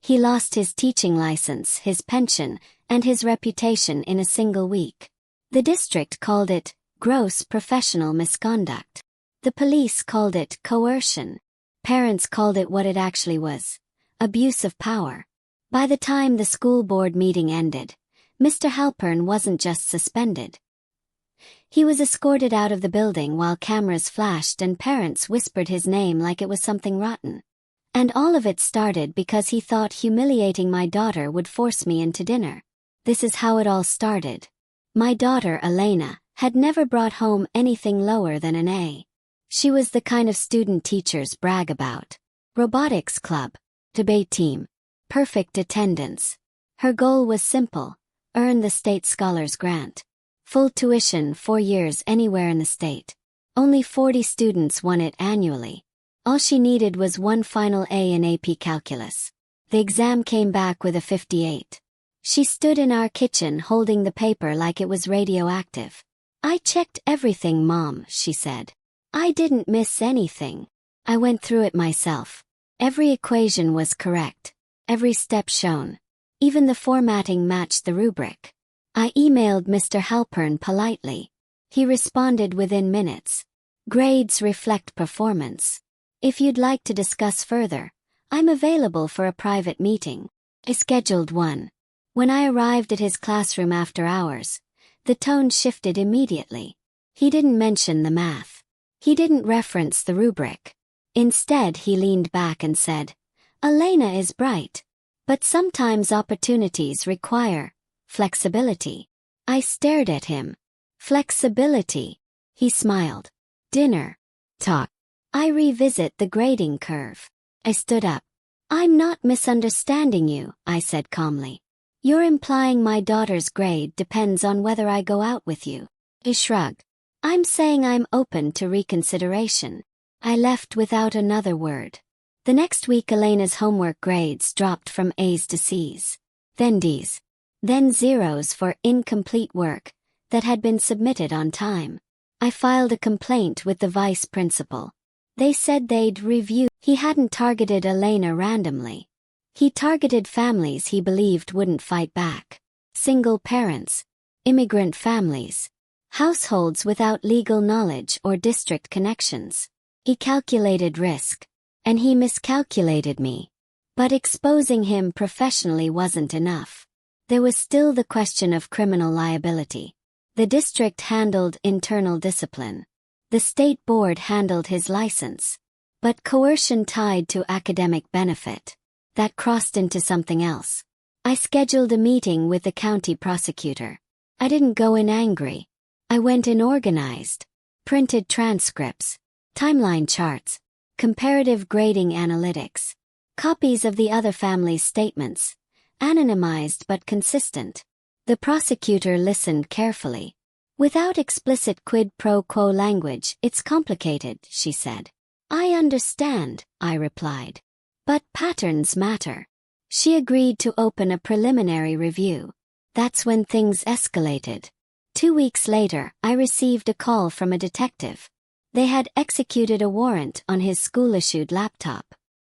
He lost his teaching license, his pension, and his reputation in a single week. The district called it gross professional misconduct. The police called it coercion. Parents called it what it actually was: abuse of power. By the time the school board meeting ended, Mr. Halpern wasn't just suspended. He was escorted out of the building while cameras flashed and parents whispered his name like it was something rotten. And all of it started because he thought humiliating my daughter would force me into dinner. This is how it all started. My daughter, Elena, had never brought home anything lower than an A. She was the kind of student teachers brag about. Robotics club, debate team, perfect attendance. Her goal was simple: earn the state scholars grant. Full tuition 4 years anywhere in the state. Only 40 students won it annually. All she needed was one final A in AP Calculus. The exam came back with a 58. She stood in our kitchen holding the paper like it was radioactive. "I checked everything, Mom," she said. "I didn't miss anything. I went through it myself. Every equation was correct. Every step shown. Even the formatting matched the rubric." I emailed Mr. Halpern politely. He responded within minutes. "Grades reflect performance. If you'd like to discuss further, I'm available for a private meeting." I scheduled one. When I arrived at his classroom after hours, the tone shifted immediately. He didn't mention the math. He didn't reference the rubric. Instead, he leaned back and said, "Elena is bright, but sometimes opportunities require flexibility." I stared at him. "Flexibility?" He smiled. "Dinner. Talk. I revisit the grading curve." I stood up. "I'm not misunderstanding you," I said calmly. "You're implying my daughter's grade depends on whether I go out with you." He shrugged. "I'm saying I'm open to reconsideration." I left without another word. The next week Elena's homework grades dropped from A's to C's. Then D's. Then zeros for incomplete work that had been submitted on time. I filed a complaint with the vice principal. They said they'd review. He hadn't targeted Elena randomly. He targeted families he believed wouldn't fight back. Single parents, immigrant families, households without legal knowledge or district connections. He calculated risk, and he miscalculated me. But exposing him professionally wasn't enough. There was still the question of criminal liability. The district handled internal discipline. The state board handled his license. But coercion tied to academic benefit. That crossed into something else. I scheduled a meeting with the county prosecutor. I didn't go in angry. I went in organized. Printed transcripts, timeline charts, comparative grading analytics, copies of the other family's statements, anonymized but consistent. The prosecutor listened carefully. "Without explicit quid pro quo language, it's complicated," she said. "I understand," I replied. "But patterns matter." She agreed to open a preliminary review. That's when things escalated. 2 weeks later, I received a call from a detective. They had executed a warrant on his school-issued laptop.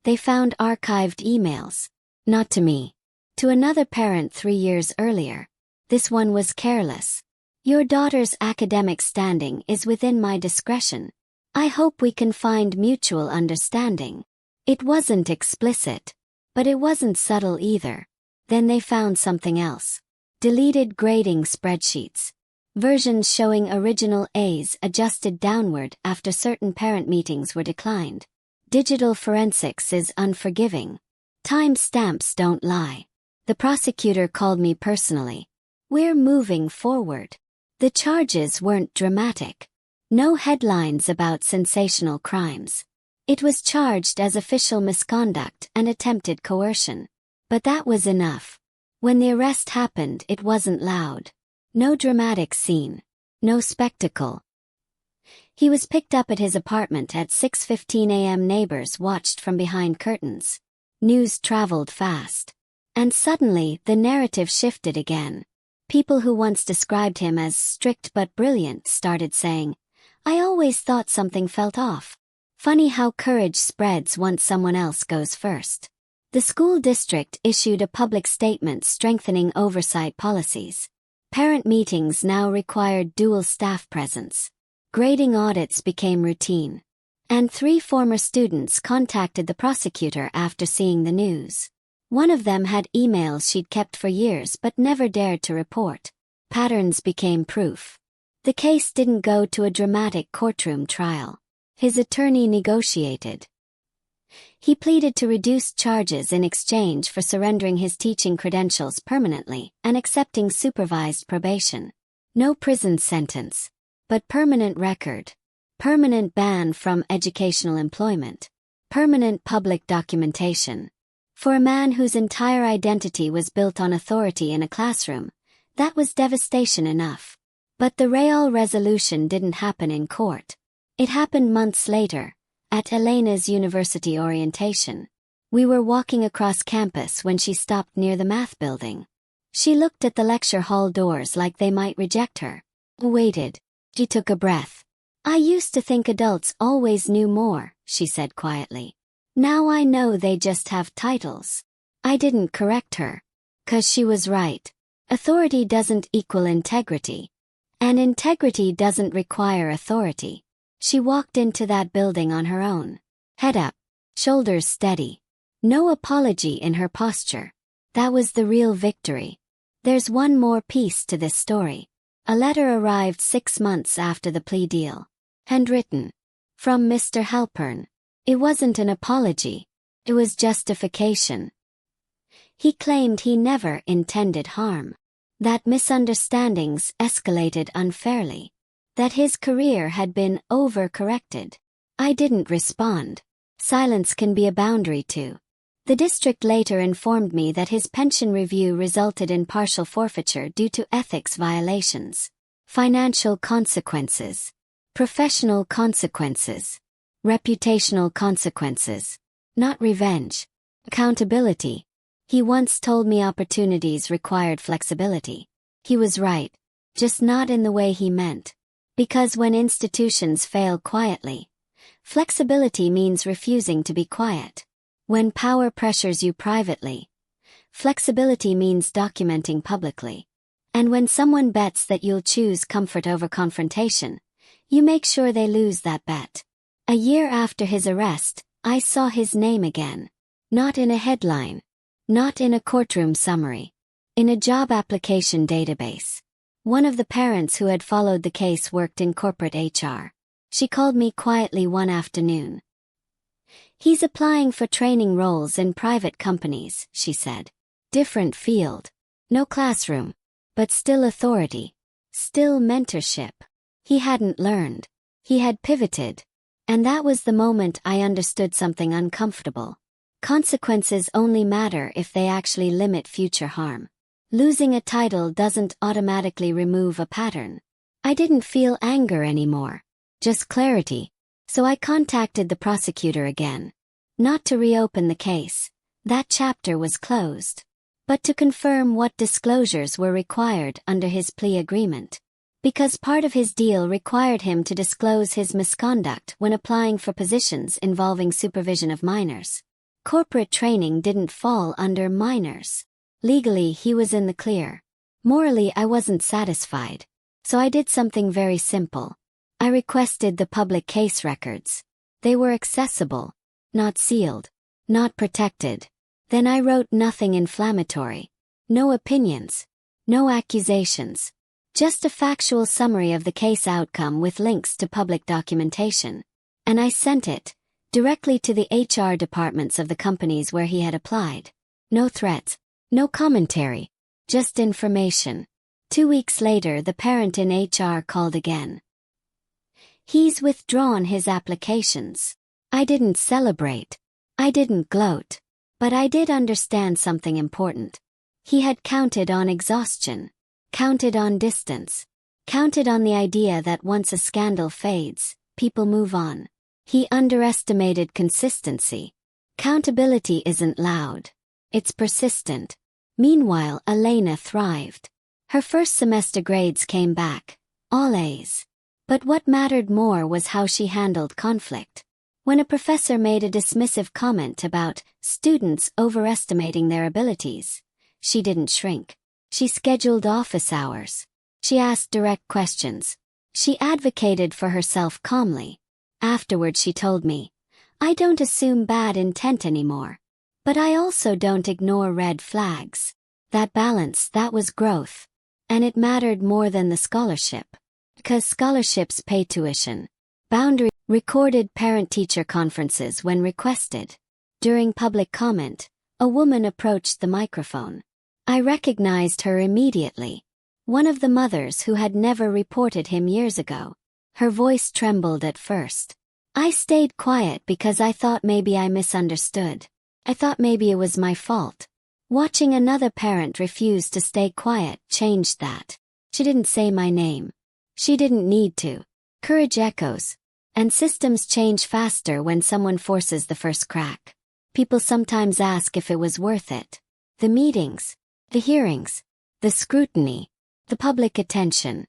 They found archived emails. Not to me. To another parent 3 years earlier. This one was careless. "Your daughter's academic standing is within my discretion. I hope we can find mutual understanding." It wasn't explicit. But it wasn't subtle either. Then they found something else. Deleted grading spreadsheets. Versions showing original A's adjusted downward after certain parent meetings were declined. Digital forensics is unforgiving. Time stamps don't lie. The prosecutor called me personally. "We're moving forward." The charges weren't dramatic. No headlines about sensational crimes. It was charged as official misconduct and attempted coercion. But that was enough. When the arrest happened, it wasn't loud. No dramatic scene. No spectacle. He was picked up at his apartment at 6:15 a.m. Neighbors watched from behind curtains. News traveled fast. And suddenly, the narrative shifted again. People who once described him as strict but brilliant started saying, "I always thought something felt off." Funny how courage spreads once someone else goes first. The school district issued a public statement strengthening oversight policies. Parent meetings now required dual staff presence. Grading audits became routine. And 3 former students contacted the prosecutor after seeing the news. One of them had emails she'd kept for years but never dared to report. Patterns became proof. The case didn't go to a dramatic courtroom trial. His attorney negotiated. He pleaded to reduce charges in exchange for surrendering his teaching credentials permanently and accepting supervised probation. No prison sentence, but permanent record. Permanent ban from educational employment. Permanent public documentation. For a man whose entire identity was built on authority in a classroom, that was devastation enough. But the real resolution didn't happen in court. It happened months later, at Elena's university orientation. We were walking across campus when she stopped near the math building. She looked at the lecture hall doors like they might reject her. Waited. She took a breath. "I used to think adults always knew more," she said quietly. "Now I know they just have titles." I didn't correct her. 'Cause she was right. Authority doesn't equal integrity. And integrity doesn't require authority. She walked into that building on her own. Head up. Shoulders steady. No apology in her posture. That was the real victory. There's one more piece to this story. A letter arrived 6 months after the plea deal. Handwritten. From Mr. Halpern. It wasn't an apology. It was justification. He claimed he never intended harm. That misunderstandings escalated unfairly. That his career had been overcorrected. I didn't respond. Silence can be a boundary too. The district later informed me that his pension review resulted in partial forfeiture due to ethics violations. Financial consequences. Professional consequences. Reputational consequences. Not revenge. Accountability. He once told me opportunities required flexibility. He was right. Just not in the way he meant. Because when institutions fail quietly, flexibility means refusing to be quiet. When power pressures you privately, flexibility means documenting publicly. And when someone bets that you'll choose comfort over confrontation, you make sure they lose that bet. A year after his arrest, I saw his name again. Not in a headline. Not in a courtroom summary. In a job application database. One of the parents who had followed the case worked in corporate HR. She called me quietly one afternoon. "He's applying for training roles in private companies," she said. Different field. No classroom. But still authority. Still mentorship. He hadn't learned. He had pivoted. And that was the moment I understood something uncomfortable. Consequences only matter if they actually limit future harm. Losing a title doesn't automatically remove a pattern. I didn't feel anger anymore. Just clarity. So I contacted the prosecutor again. Not to reopen the case. That chapter was closed. But to confirm what disclosures were required under his plea agreement. Because part of his deal required him to disclose his misconduct when applying for positions involving supervision of minors. Corporate training didn't fall under minors. Legally, he was in the clear. Morally, I wasn't satisfied. So I did something very simple. I requested the public case records. They were accessible. Not sealed. Not protected. Then I wrote nothing inflammatory. No opinions. No accusations. Just a factual summary of the case outcome with links to public documentation. And I sent it directly to the HR departments of the companies where he had applied. No threats. No commentary. Just information. 2 weeks later, the parent in HR called again. "He's withdrawn his applications." I didn't celebrate. I didn't gloat. But I did understand something important. He had counted on exhaustion. Counted on distance. Counted on the idea that once a scandal fades, people move on. He underestimated consistency. Accountability isn't loud. It's persistent. Meanwhile, Elena thrived. Her first semester grades came back. All A's. But what mattered more was how she handled conflict. When a professor made a dismissive comment about students overestimating their abilities, she didn't shrink. She scheduled office hours. She asked direct questions. She advocated for herself calmly. Afterward she told me, "I don't assume bad intent anymore. But I also don't ignore red flags." That balance, that was growth. And it mattered more than the scholarship. Because scholarships pay tuition. Boundary recorded parent-teacher conferences when requested. During public comment, a woman approached the microphone. I recognized her immediately. One of the mothers who had never reported him years ago. Her voice trembled at first. I stayed quiet because I thought maybe I misunderstood. I thought maybe it was my fault. Watching another parent refuse to stay quiet changed that. She didn't say my name. She didn't need to. Courage echoes. And systems change faster when someone forces the first crack. People sometimes ask if it was worth it. The meetings, the hearings, the scrutiny, the public attention.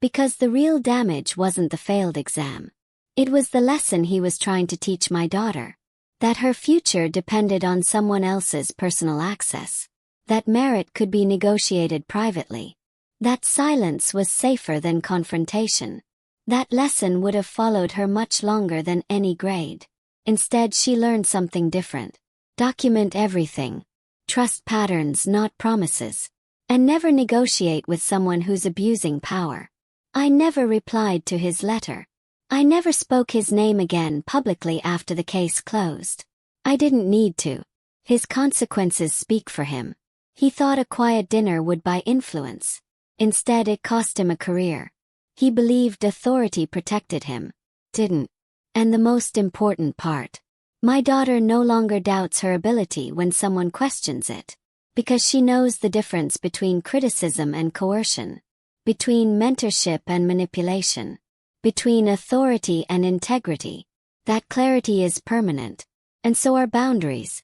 Because the real damage wasn't the failed exam. It was the lesson he was trying to teach my daughter. That her future depended on someone else's personal access. That merit could be negotiated privately. That silence was safer than confrontation. That lesson would have followed her much longer than any grade. Instead, she learned something different. Document everything. Trust patterns, not promises. And never negotiate with someone who's abusing power. I never replied to his letter. I never spoke his name again publicly after the case closed. I didn't need to. His consequences speak for him. He thought a quiet dinner would buy influence. Instead, it cost him a career. He believed authority protected him. Didn't. And the most important part. My daughter no longer doubts her ability when someone questions it. Because she knows the difference between criticism and coercion. Between mentorship and manipulation. Between authority and integrity. That clarity is permanent. And so are boundaries.